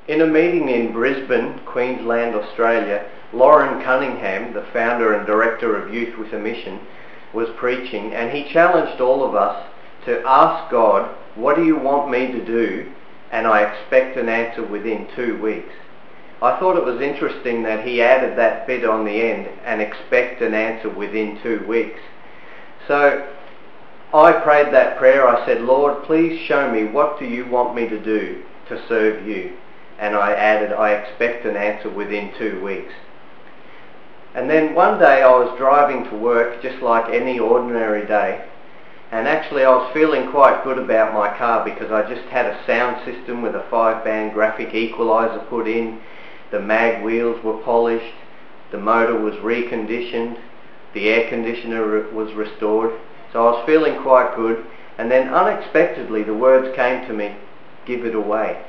In a meeting in Brisbane, Queensland, Australia, Lauren Cunningham, the founder and director of Youth with a Mission, was preaching, and he challenged all of us to ask God, what do you want me to do? And I expect an answer within 2 weeks. I thought it was interesting that he added that bit on the end, and expect an answer within 2 weeks. So I prayed that prayer. I said, Lord, please show me, what do you want me to do to serve you? And I added, I expect an answer within 2 weeks. And then one day I was driving to work just like any ordinary day, and actually I was feeling quite good about my car because I just had a sound system with a 5-band graphic equalizer put in, the mag wheels were polished, the motor was reconditioned, the air conditioner was restored, so I was feeling quite good. And then unexpectedly the words came to me, give it away.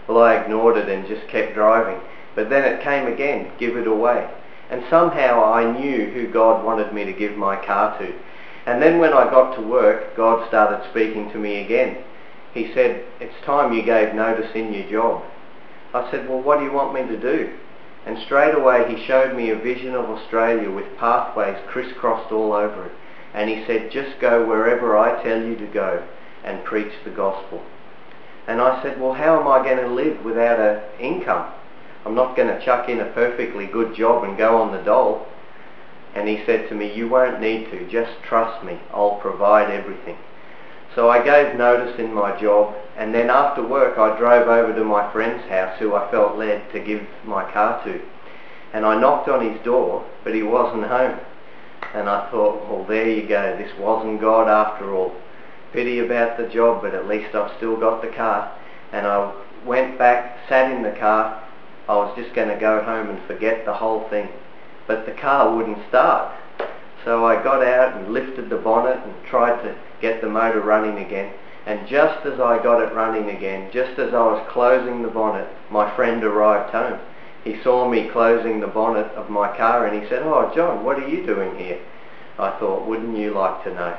Well, I ignored it and just kept driving, but then it came again, give it away. And somehow I knew who God wanted me to give my car to. And then when I got to work, God started speaking to me again. He said, it's time you gave notice in your job. I said, well, what do you want me to do? And straight away he showed me a vision of Australia with pathways crisscrossed all over it. And he said, just go wherever I tell you to go and preach the gospel. And I said, well, how am I going to live without an income? I'm not going to chuck in a perfectly good job and go on the dole. And he said to me, you won't need to, just trust me, I'll provide everything. So I gave notice in my job, and then after work I drove over to my friend's house who I felt led to give my car to. And I knocked on his door, but he wasn't home. And I thought, well, there you go, this wasn't God after all. Pity about the job, but at least I've still got the car. And I went back, sat in the car. I was just going to go home and forget the whole thing. But the car wouldn't start. So I got out and lifted the bonnet and tried to get the motor running again. And just as I got it running again, just as I was closing the bonnet, my friend arrived home. He saw me closing the bonnet of my car and he said, oh, John, what are you doing here? I thought, wouldn't you like to know?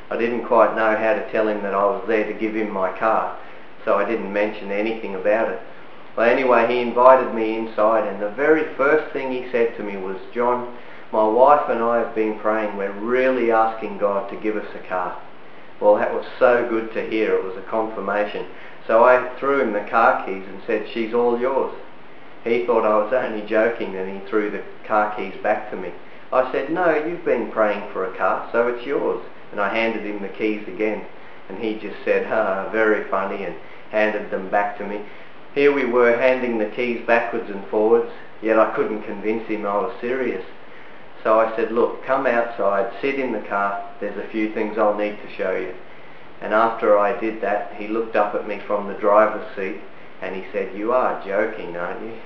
I didn't quite know how to tell him that I was there to give him my car, so I didn't mention anything about it. But anyway, he invited me inside, and the very first thing he said to me was, John, my wife and I have been praying, we're really asking God to give us a car. Well, that was so good to hear. It was a confirmation. So I threw him the car keys and said, she's all yours. He thought I was only joking, and he threw the car keys back to me. I said, no, you've been praying for a car, so it's yours. And I handed him the keys again, and he just said, very funny, and handed them back to me. Here we were handing the keys backwards and forwards, yet I couldn't convince him I was serious. So I said, look, come outside, sit in the car, there's a few things I'll need to show you. And after I did that, he looked up at me from the driver's seat, and he said, you are joking, aren't you?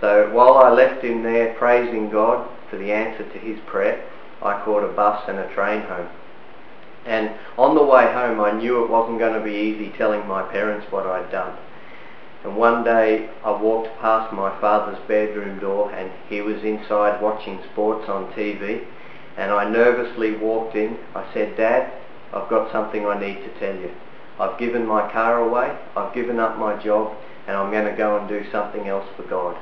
So while I left him there praising God for the answer to his prayer, I caught a bus and a train home. And on the way home I knew it wasn't going to be easy telling my parents what I'd done. And one day I walked past my father's bedroom door and he was inside watching sports on TV, and I nervously walked in. I said, Dad, I've got something I need to tell you. I've given my car away, I've given up my job, and I'm going to go and do something else for God.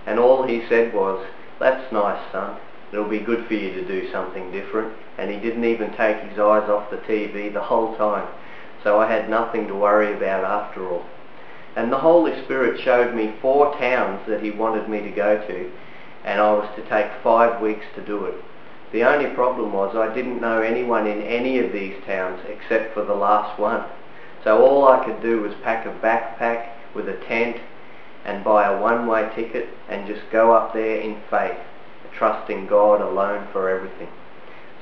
And all he said was, that's nice, son. It'll be good for you to do something different. And he didn't even take his eyes off the TV the whole time. So I had nothing to worry about after all. And the Holy Spirit showed me 4 towns that he wanted me to go to, and I was to take 5 weeks to do it. The only problem was I didn't know anyone in any of these towns except for the last one. So all I could do was pack a backpack with a tent and buy a one-way ticket and just go up there in faith, trusting God alone for everything.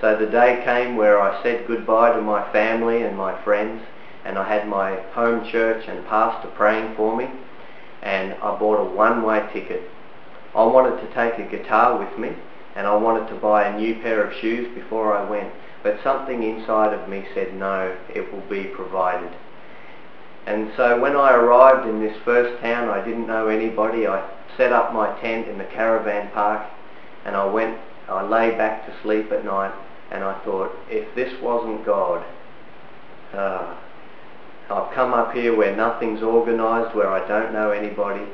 So the day came where I said goodbye to my family and my friends, and I had my home church and pastor praying for me, and I bought a one-way ticket. I wanted to take a guitar with me, and I wanted to buy a new pair of shoes before I went, but something inside of me said no, it will be provided. And so when I arrived in this first town, I didn't know anybody. I set up my tent in the caravan park, and I lay back to sleep at night, and I thought, if this wasn't God, I've come up here where nothing's organised, where I don't know anybody,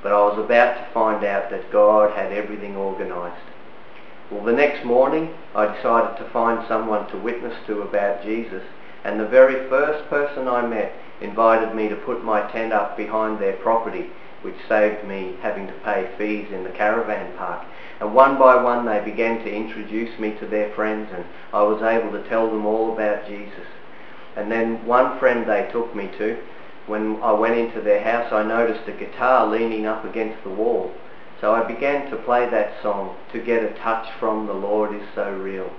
but I was about to find out that God had everything organised. Well, the next morning I decided to find someone to witness to about Jesus, and the very first person I met invited me to put my tent up behind their property, which saved me having to pay fees in the caravan park. And one by one they began to introduce me to their friends, and I was able to tell them all about Jesus. And then one friend they took me to, when I went into their house, I noticed a guitar leaning up against the wall. So I began to play that song, "To Get a Touch from the Lord is So Real.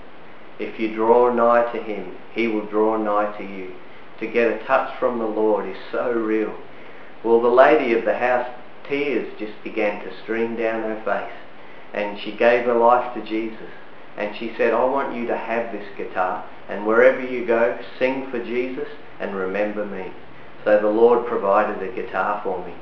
If you draw nigh to Him, He will draw nigh to you. To get a touch from the Lord is so real." Well, the lady of the house, tears just began to stream down her face, and she gave her life to Jesus. And she said, "I want you to have this guitar, and wherever you go, sing for Jesus and remember me." So the Lord provided a guitar for me.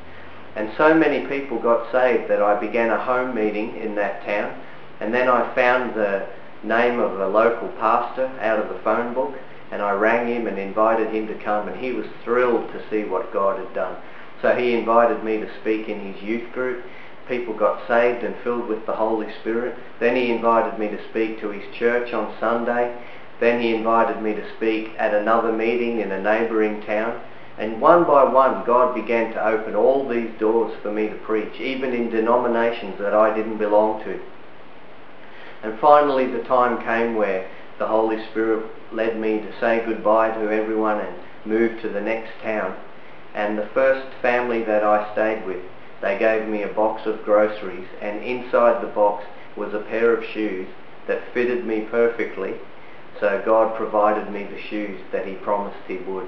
And so many people got saved that I began a home meeting in that town, and then I found the name of a local pastor out of the phone book, and I rang him and invited him to come, and he was thrilled to see what God had done. So he invited me to speak in his youth group. People got saved and filled with the Holy Spirit. Then he invited me to speak to his church on Sunday. Then he invited me to speak at another meeting in a neighbouring town. And one by one, God began to open all these doors for me to preach, even in denominations that I didn't belong to. And finally the time came where the Holy Spirit led me to say goodbye to everyone and move to the next town. And the first family that I stayed with, they gave me a box of groceries, and inside the box was a pair of shoes that fitted me perfectly. So God provided me the shoes that He promised He would.